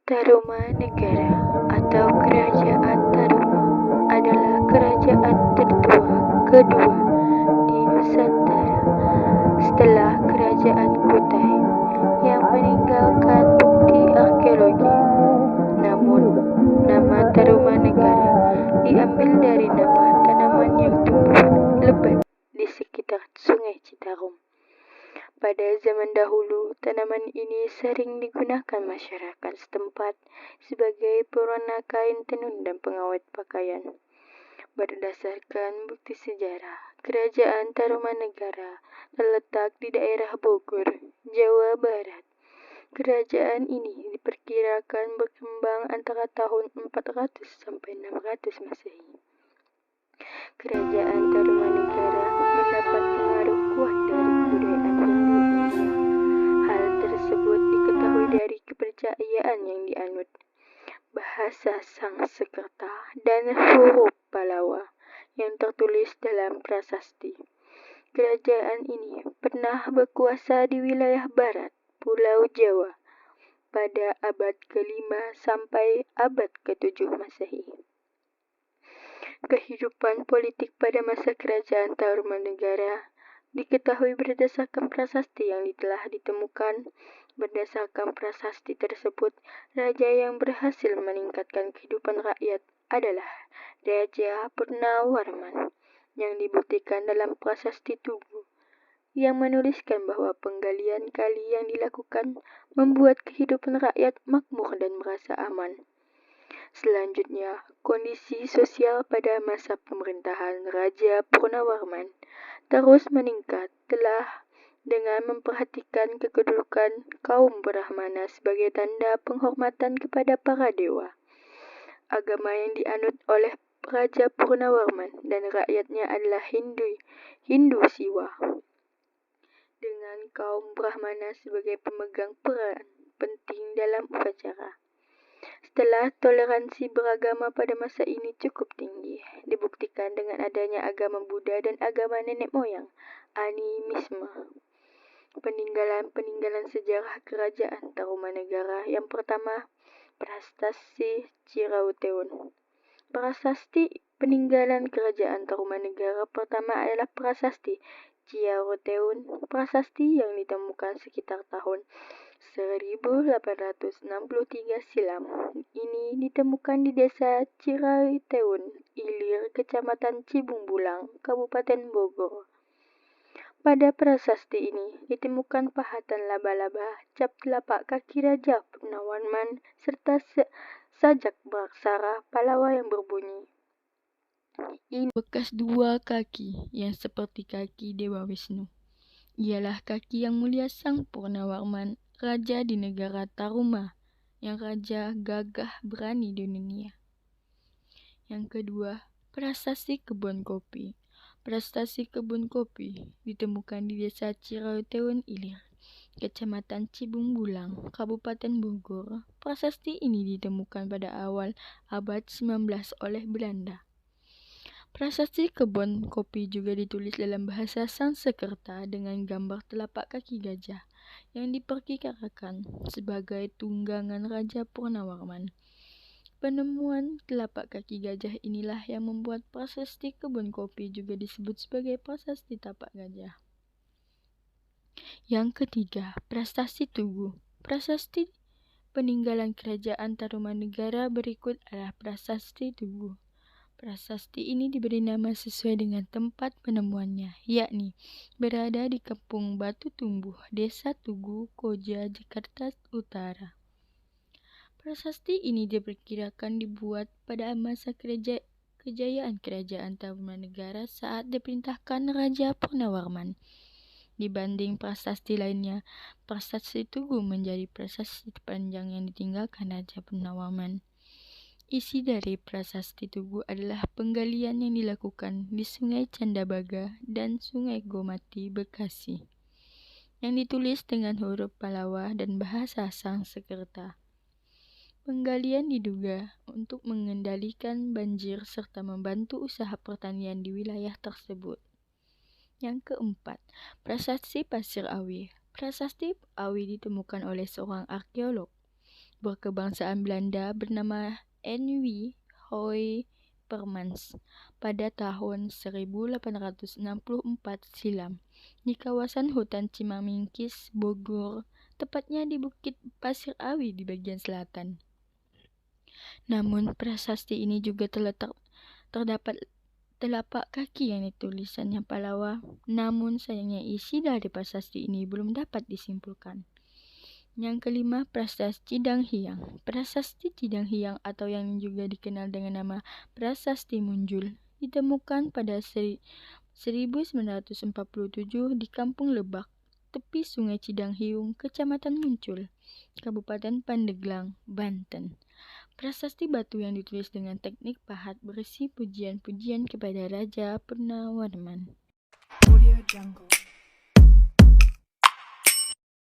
Tarumanegara atau Kerajaan Taruma adalah kerajaan tertua kedua di Nusantara setelah Kerajaan Kutai yang meninggalkan bukti arkeologi. Namun, nama Tarumanegara diambil dari nama tanaman yang tumbuh lebat di sekitar Sungai Citarum. Pada zaman dahulu, tanaman ini sering digunakan masyarakat setempat sebagai pewarna kain tenun dan pengawet pakaian. Berdasarkan bukti sejarah, Kerajaan Tarumanegara terletak di daerah Bogor, Jawa Barat. Kerajaan ini diperkirakan berkembang antara tahun 400 sampai 600 Masehi. Kerajaan Tarumanegara mendapat pengaruh kuat dari kebudayaan Hindu India. Hal tersebut diketahui dari kepercayaan yang dianut, bahasa Sanskerta, dan huruf Palawa yang tertulis dalam prasasti. Kerajaan ini pernah berkuasa di wilayah barat Pulau Jawa pada abad ke-5 sampai abad ke-7 Masehi. Kehidupan politik pada masa Kerajaan Tarumanegara diketahui berdasarkan prasasti yang telah ditemukan. Berdasarkan prasasti tersebut, raja yang berhasil meningkatkan kehidupan rakyat adalah Raja Purnawarman yang dibuktikan dalam prasasti Tugu yang menuliskan bahwa penggalian kali yang dilakukan membuat kehidupan rakyat makmur dan merasa aman. Selanjutnya, kondisi sosial pada masa pemerintahan Raja Purnawarman terus meningkat dengan memperhatikan kedudukan kaum Brahmana sebagai tanda penghormatan kepada para dewa. Agama yang dianut oleh Raja Purnawarman dan rakyatnya adalah Hindu Siwa, dengan kaum Brahmana sebagai pemegang peran penting dalam upacara. Setelah toleransi beragama pada masa ini cukup tinggi, dibuktikan dengan adanya agama Buddha dan agama nenek moyang, animisme. Peninggalan sejarah Kerajaan Tarumanegara yang pertama, Prasasti Cirauteun. Prasasti peninggalan Kerajaan Tarumanegara pertama adalah Prasasti Cirauteun, prasasti yang ditemukan sekitar tahun 1863 silam. Ini ditemukan di desa Cirauteun, Ilir, Kecamatan Cibungbulang, Kabupaten Bogor. Pada prasasti ini ditemukan pahatan laba-laba, cap telapak kaki Raja Purnawarman, serta sajak beraksara Palawa yang berbunyi. Ini bekas dua kaki yang seperti kaki Dewa Wisnu. Ialah kaki yang mulia Sang Purnawarman, raja di negara Taruma, yang raja gagah berani di dunia. Yang kedua, prasasti kebun kopi. Prasasti kebun kopi ditemukan di desa Cirauteun Ilir, Kecamatan Cibungbulang, Kabupaten Bogor. Prasasti ini ditemukan pada awal abad 19 oleh Belanda. Prasasti kebun kopi juga ditulis dalam bahasa Sanskerta dengan gambar telapak kaki gajah yang diperkirakan sebagai tunggangan Raja Purnawarman. Penemuan telapak kaki gajah inilah yang membuat prasasti kebun kopi juga disebut sebagai prasasti tapak gajah. Yang ketiga, prasasti Tugu. Prasasti peninggalan Kerajaan Tarumanegara berikut adalah prasasti Tugu. Prasasti ini diberi nama sesuai dengan tempat penemuannya, yakni berada di Kampung Batu Tumbuh, Desa Tugu, Koja, Jakarta Utara. Prasasti ini diperkirakan dibuat pada masa kejayaan Kerajaan Tarumanegara saat diperintahkan Raja Purnawarman. Dibanding prasasti lainnya, prasasti Tugu menjadi prasasti terpanjang yang ditinggalkan Raja Purnawarman. Isi dari prasasti Tugu adalah penggalian yang dilakukan di Sungai Candabaga dan Sungai Gomati, Bekasi, yang ditulis dengan huruf Palawa dan bahasa Sanskerta. Penggalian diduga untuk mengendalikan banjir serta membantu usaha pertanian di wilayah tersebut. Yang keempat, prasasti Pasir Awi. Prasasti Awi ditemukan oleh seorang arkeolog. berkebangsaan Belanda bernama N.W. Hoy-Permans pada tahun 1864 silam di kawasan hutan Cimamingkis, Bogor, tepatnya di Bukit Pasir Awi di bagian selatan. Namun prasasti ini juga terdapat telapak kaki yang ditulisannya Pallawa, namun sayangnya isi dari prasasti ini belum dapat disimpulkan. Yang kelima, Prasasti Cidang Hiang. Prasasti Cidang Hiang atau yang juga dikenal dengan nama Prasasti Munjul ditemukan pada 1947 di Kampung Lebak, tepi Sungai Cidang Hiung, Kecamatan Muncul, Kabupaten Pandeglang, Banten. Prasasti batu yang ditulis dengan teknik pahat berisi pujian-pujian kepada Raja Purnawarman. Audio Jungle.